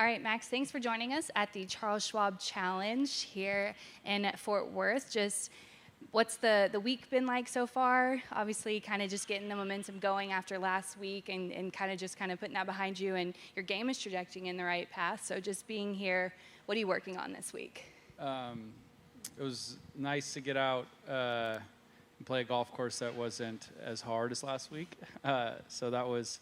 All right, Max, thanks for joining us at the Charles Schwab Challenge here in Fort Worth. Just what's the week been like so far? Obviously, kind of just getting the momentum going after last week and kind of putting that behind you, and your game is trajecting in the right path. So just being here, what are you working on this week? It was nice to get out and play a golf course that wasn't as hard as last week. So that was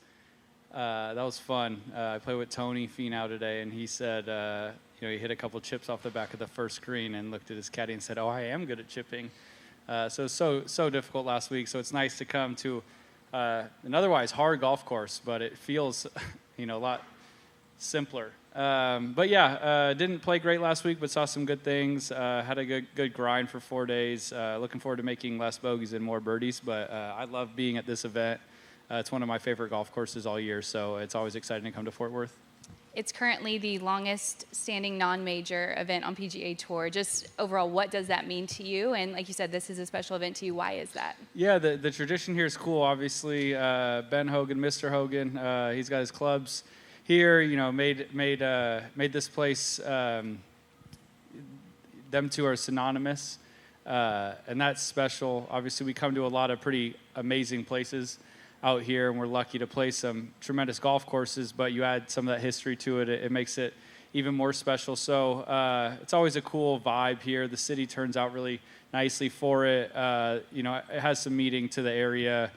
fun. I played with Tony Finau today, and he said, he hit a couple chips off the back of the first green and looked at his caddy and said, "Oh, I am good at chipping." So difficult last week. So it's nice to come to an otherwise hard golf course, but it feels, a lot simpler. Didn't play great last week, but saw some good things. Had a good grind for 4 days. Looking forward to making less bogeys and more birdies. But I love being at this event. It's one of my favorite golf courses all year, so it's always exciting to come to Fort Worth. It's currently the longest standing non-major event on PGA Tour. Just overall, what does that mean to you? And like you said, this is a special event to you. Why is that? Yeah, the tradition here is cool. Obviously, Ben Hogan, Mr. Hogan, he's got his clubs here. Made this place. Them two are synonymous, and that's special. Obviously, we come to a lot of pretty amazing places out here, and we're lucky to play some tremendous golf courses, but you add some of that history to it, it makes it even more special. So it's always a cool vibe here. The city turns out really nicely for it. It has some meeting to the area,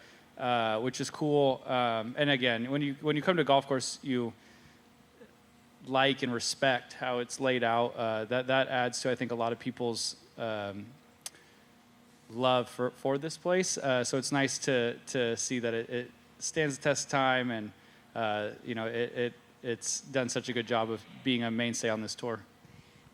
which is cool. And again, when you come to a golf course, you like and respect how it's laid out. That adds to, I think, a lot of people's love for this place. So it's nice to see that it stands the test of time, and it's done such a good job of being a mainstay on this tour.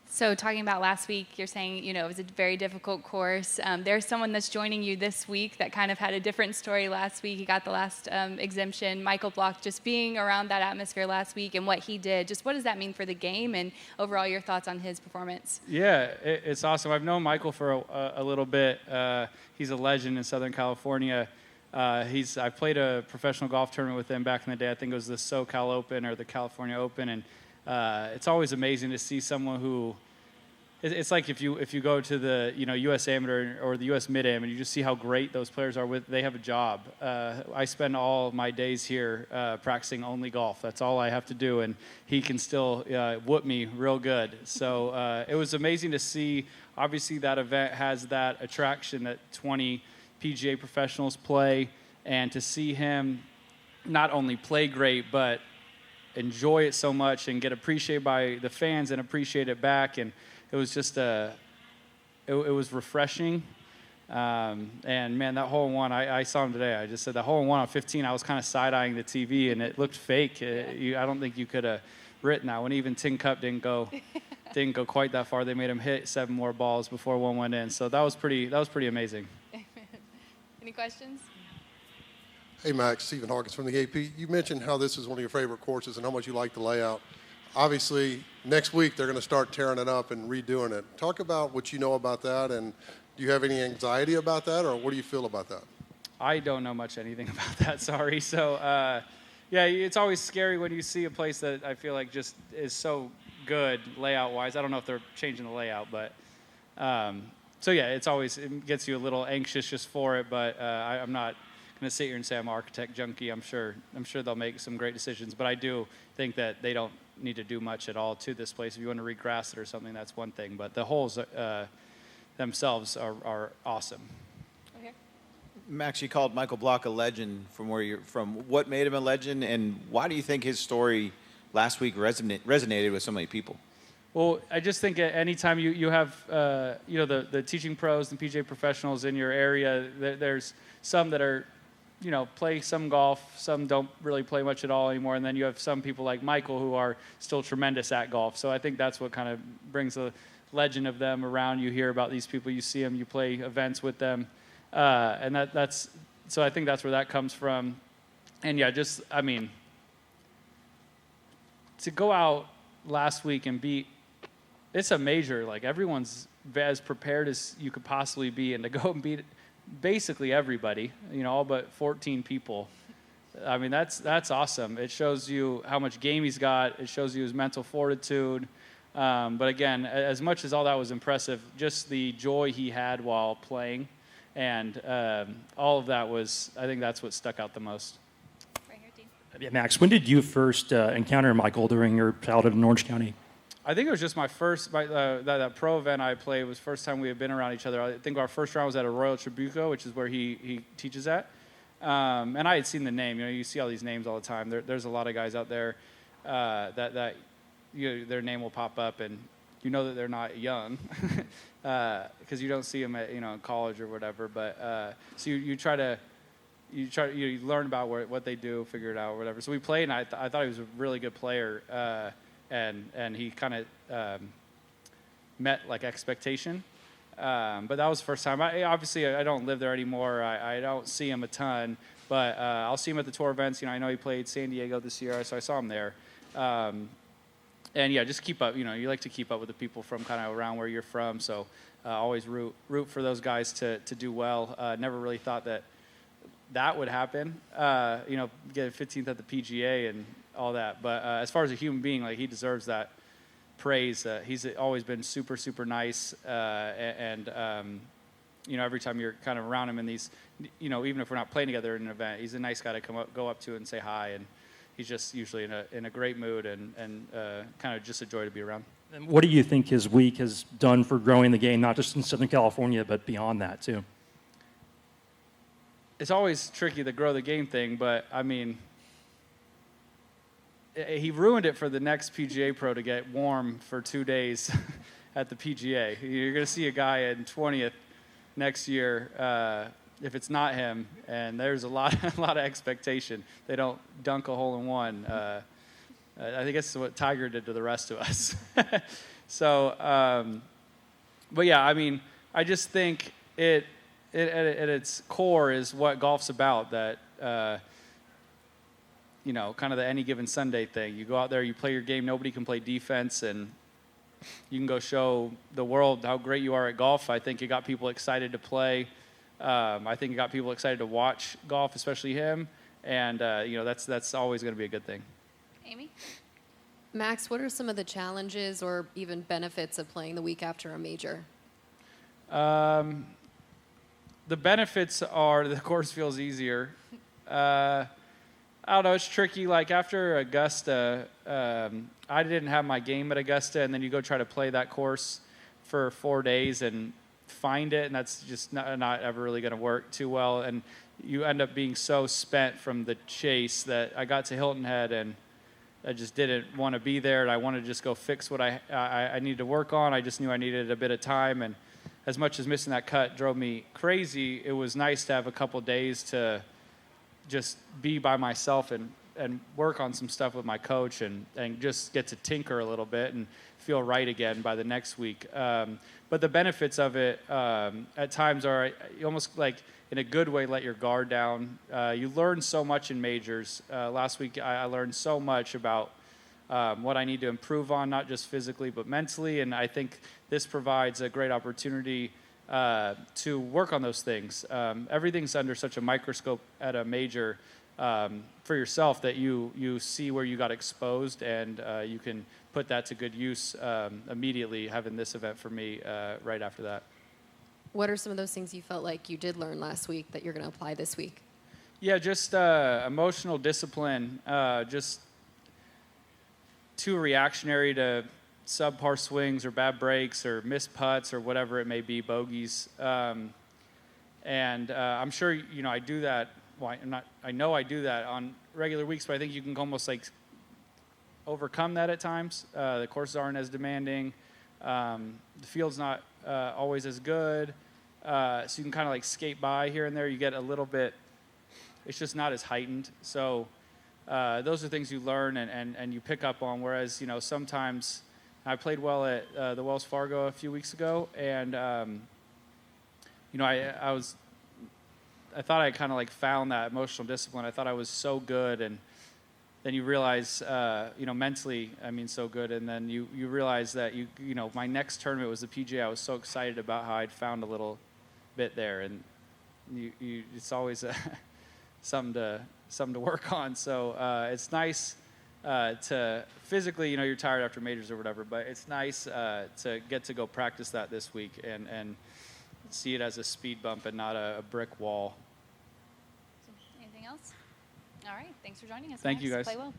So talking about last week, you're saying, it was a very difficult course. There's someone that's joining you this week that kind of had a different story last week. He got the last exemption. Michael Block, just being around that atmosphere last week and what he did, just what does that mean for the game, and overall your thoughts on his performance? Yeah, it's awesome. I've known Michael for a little bit. He's a legend in Southern California. I played a professional golf tournament with him back in the day. I think it was the SoCal Open or the California Open, and it's always amazing to see someone who, it's like if you go to the U.S. Amateur or the U.S. Mid-Am and you just see how great those players are they have a job. I spend all my days here practicing only golf. That's all I have to do, and he can still whoop me real good. So it was amazing to see. Obviously, that event has that attraction that 20 PGA professionals play, and to see him not only play great, but enjoy it so much and get appreciated by the fans and appreciate it back. And it was just it was refreshing. And man, that hole in one, I saw him today. I just said the hole in one on 15, I was kind of side-eyeing the TV and it looked fake. I don't think you could have written that one. Even Tin Cup didn't go quite that far. They made him hit 7 more balls before one went in. So that was pretty amazing. Any questions? Hey, Max, Stephen Hawkins from the AP. You mentioned how this is one of your favorite courses and how much you like the layout. Obviously, next week they're going to start tearing it up and redoing it. Talk about what you know about that, and do you have any anxiety about that, or what do you feel about that? I don't know much anything about that, sorry. So, it's always scary when you see a place that I feel like just is so good layout-wise. I don't know if they're changing the layout, but it gets you a little anxious just for it, but I'm not going to sit here and say I'm an architect junkie. I'm sure they'll make some great decisions, but I do think that they don't need to do much at all to this place. If you want to regrass it or something, that's one thing, but the holes themselves are awesome. Okay. Max, you called Michael Block a legend from where you're from. What made him a legend, and why do you think his story last week resonated with so many people? Well, I just think anytime you have the teaching pros and PGA professionals in your area, there's some that are play some golf, some don't really play much at all anymore, and then you have some people like Michael who are still tremendous at golf. So I think that's what kind of brings a legend of them around. You hear about these people, you see them, you play events with them, and that's so I think that's where that comes from. And to go out last week and beat, it's a major, like everyone's as prepared as you could possibly be, and to go and beat basically everybody, all but 14 people, I mean, that's awesome. It shows you how much game he's got. It shows you his mental fortitude. But again, as much as all that was impressive, just the joy he had while playing, and all of that was, I think that's what stuck out the most. Right here, Dean. Yeah, Max, when did you first encounter Michael during your childhood in Orange County? I think it was just that pro event I played was the first time we had been around each other. I think our first round was at Arroyo Trabuco, which is where he teaches at. And I had seen the name. You see all these names all the time. There's a lot of guys out there that their name will pop up, and you know that they're not young because you don't see them at in college or whatever. But so you learn about what they do, figure it out, or whatever. So we played, and I thought he was a really good player, and he kind of met like expectation. But that was the first time. Obviously, I don't live there anymore. I don't see him a ton, but I'll see him at the tour events. I know he played San Diego this year, so I saw him there. And yeah, just keep up. You like to keep up with the people from kind of around where you're from. So always root for those guys to do well. Never really thought that would happen. Get 15th at the PGA and all that. But as far as a human being, like, he deserves that praise. He's always been super, super nice. And every time you're kind of around him in these, even if we're not playing together in an event, he's a nice guy to go up to and say hi. And he's just usually in a great mood and kind of just a joy to be around. And what do you think his week has done for growing the game, not just in Southern California, but beyond that too? It's always tricky to grow the game thing, but I mean, he ruined it for the next PGA Pro to get warm for 2 days at the PGA. You're going to see a guy in 20th next year if it's not him, and there's a lot of expectation. They don't dunk a hole in one. I think that's what Tiger did to the rest of us. So, but yeah, I mean, I just think it at its core is what golf's about. That kind of the any given Sunday thing. You go out there, you play your game. Nobody can play defense, and you can go show the world how great you are at golf. I think it got people excited to play. I think it got people excited to watch golf, especially him. And that's always going to be a good thing. Amy? Max, what are some of the challenges or even benefits of playing the week after a major? The benefits are the course feels easier. I don't know, it's tricky. Like after Augusta, I didn't have my game at Augusta, and then you go try to play that course for 4 days and find it, and that's just not ever really going to work too well. And you end up being so spent from the chase that I got to Hilton Head, and I just didn't want to be there, and I wanted to just go fix what I needed to work on. I just knew I needed a bit of time, and as much as missing that cut drove me crazy, it was nice to have a couple days to just be by myself and work on some stuff with my coach and just get to tinker a little bit and feel right again by the next week. But the benefits of it at times are you almost like in a good way let your guard down. You learn so much in majors. Last week I learned so much about what I need to improve on, not just physically but mentally, and I think this provides a great opportunity to work on those things. Everything's under such a microscope at a major for yourself that you see where you got exposed, and you can put that to good use immediately, having this event for me right after that. What are some of those things you felt like you did learn last week that you're going to apply this week? Yeah, just emotional discipline, just too reactionary to subpar swings or bad breaks or missed putts or whatever it may be, bogeys. And I'm sure, I do that. Well, I know I do that on regular weeks, but I think you can almost like overcome that at times. The courses aren't as demanding. The field's not always as good. So you can kind of like skate by here and there. You get a little bit, it's just not as heightened. So those are things you learn and you pick up on. Whereas, sometimes I played well at the Wells Fargo a few weeks ago, and I thought I kind of like found that emotional discipline. I thought I was so good, and then you realize, mentally, so good, and then you realize that my next tournament was the PGA. I was so excited about how I'd found a little bit there, and it's always something to work on. So it's nice to physically, you're tired after majors or whatever, but it's nice to get to go practice that this week and see it as a speed bump and not a brick wall. So, anything else? All right. Thanks for joining us. Thank you, Max. guys. Play well.